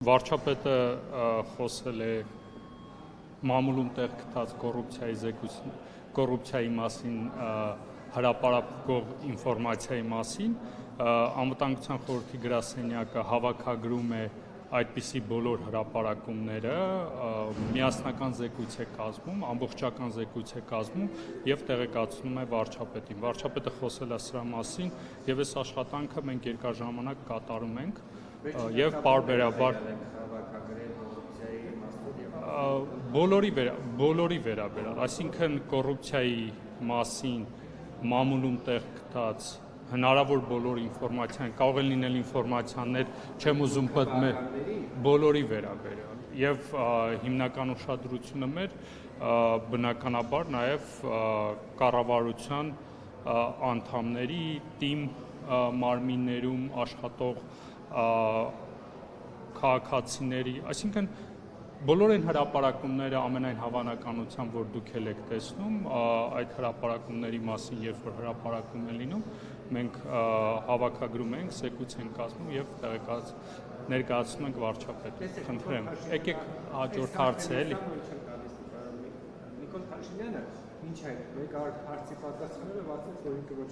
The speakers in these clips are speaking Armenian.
Վարչապետը խոսել է մամուլում տեղ գտած կոռուպցիայի մասին հրապարակող ինֆորմացիայի մասին, Անվտանգության խորհրդի գրասենյակը հավաքագրում է այդպիսի բոլոր հրապարակումները, միասնական զեկույց է կազմում, ամբողջական զեկույց է կազմում եւ տեղեկացնում է վարչապետին։ Վարչապետը խոսել է սրա մասին եւ այս աշխատանքը մենք երկար ժամանակ կատարում ենք եւ պարբերաբար բոլորի վերաբերյալ, այսինքն կոռուպցիայի մասին մամուլում տեղ գտած հնարավոր բոլոր ինֆորմացիան, կարող է լինել ինֆորմացիաներ, չեմ ուզում պատմել, բոլորի վերաբերյալ եւ հիմնական ուշադրությունը մեր բնականաբար նաեւ կառավարության անդամների, թիմ մարմիններում աշխատող քաղաքացիների, այսինքն բոլոր այն հրապարակումները ամենայն հավանականությամբ, որ դուք էլ եք տեսնում, այդ հրապարակումների մասին, երբ որ հրապարակում է լինում, մենք հավաքագրում ենք, զեկույց ենք կազմում եւ ներկայացնում ենք վարչապետին։ Խնդրեմ, եկեք հաջորդ հարցը էլի։ Նիկոլ Փաշինյանը ինչ է, մեկ հարցի պատասխանելը վասից, որ ինքը ոչ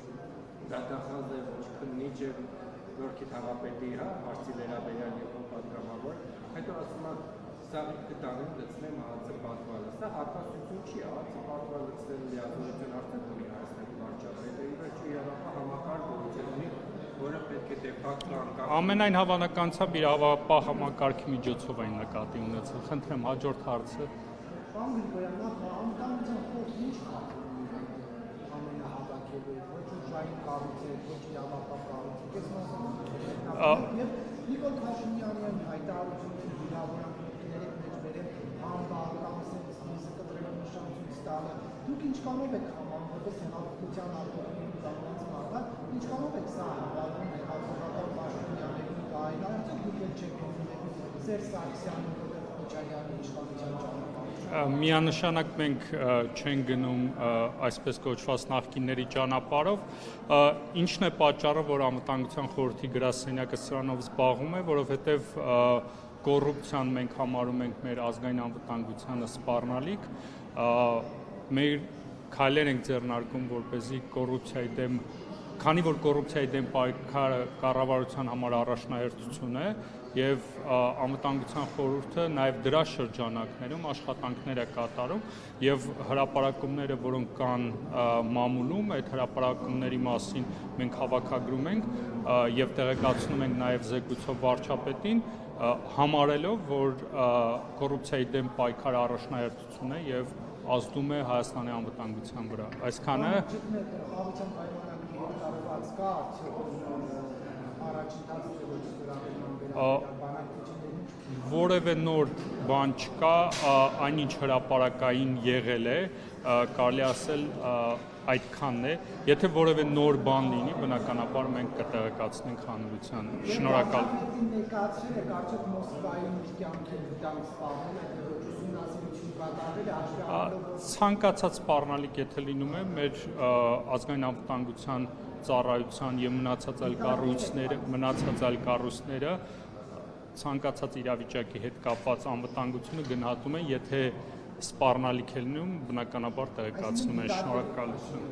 դատախազ է, ոչ քննիչ է, Նորքի թաղապետի հարցի վերաբերյալ եւ պատգամավոր, հետո ասում է սա կտանեմ լցնեմ հացը պատվալը, սա հակասություն չի, հացը պատվալ լցնել լիազորություն արդեն ունի Հայաստանի վարչապետը, ի վերջո իրավապահ համակարգ գոյություն ունի, որը պետք է դեպակտո անկախ։ Ամենայն հավանականությամբ իրավապահ համակարգի միջոցով այն նկատի ունեցել։ Խնդրեմ, հաջորդ հարցը։ Պարոն Գրիգորյան, Անվտանգության խորհուրդը ինչ ամենահավաքելու է, ոչ ուժային կառույցեր, ոչ իրավապահ կառույցեր, եւ Նիկոլ Փաշինյանի հայտարարությունները վիրավորանքների մեջ վերել համբար կամ սենսիզը կտրելով նշանություն ստալը, դուք ինչ կանով եք համարում, որպես հեղափոխության արտադրության կանոնից մարտը, ինչ կանով եք սա համարում հեղափոխական Փաշինյանների կայլ, արդյոք դուք եք չեք ունենում Սերժ Սարգսյանի Քոչարյանի իշխանության ճանապարհը։ Միանշանակ մենք չենք գնում այսպես կոչված նախկինների ճանապարհով, ինչն է պատճառը, որ Անվտանգության խորհրդի գրասենյակը սրանով զբաղվում է, որովհետև կոռուպցիան մենք համարում ենք մեր ազգային անվտանգությանը սպառնալիք, մեր քայլեր ենք ձեռնարկում, որպեսզի կոռուպցիայի դեմ, քանի որ կոռուպցիայի դեմ պայքարը կառավարության համար առաջնահերթություն է եւ Անվտանգության խորհուրդը նաեւ դրա շրջանակներում աշխատանքներ է կատարում եւ հրապարակումները, որոնք կան մամուլում, այդ հրապարակումների մասին մենք հավաքագրում ենք եւ տեղեկացնում ենք նաեւ զեկույցով վարչապետին, համարելով, որ կոռուպցիայի դեմ պայքարը առաջնահերթություն է եւ ազդում է Հայաստանի անվտանգության վրա։ Այսքանը որևէ նոր բան չկա, այնինչ հրապարակային եղել է, կարելի ասել այդքանն է, եթե որևէ նոր բան լինի, բնականաբար մենք կտեղեկացնենք հանրության։ Շնորհակալ։ Ներկայացրել եք արդյոք Մոսկվայում իր կյանքի դամ սպառնել եք, ոչ ուսումնասիրություն կատարել է, ցանկացած սպառնալիք եթե լինում է, մեր ազգային անվտանգության ծառայության եւ մնացած այլ կառույցները ցանկացած իրավիճակի հետ կապված անվտանգությունը գնահատում են, եթե սպառնալիք է լինում, բնականաբար տեղեկացնում են։ Շնորհակալություն։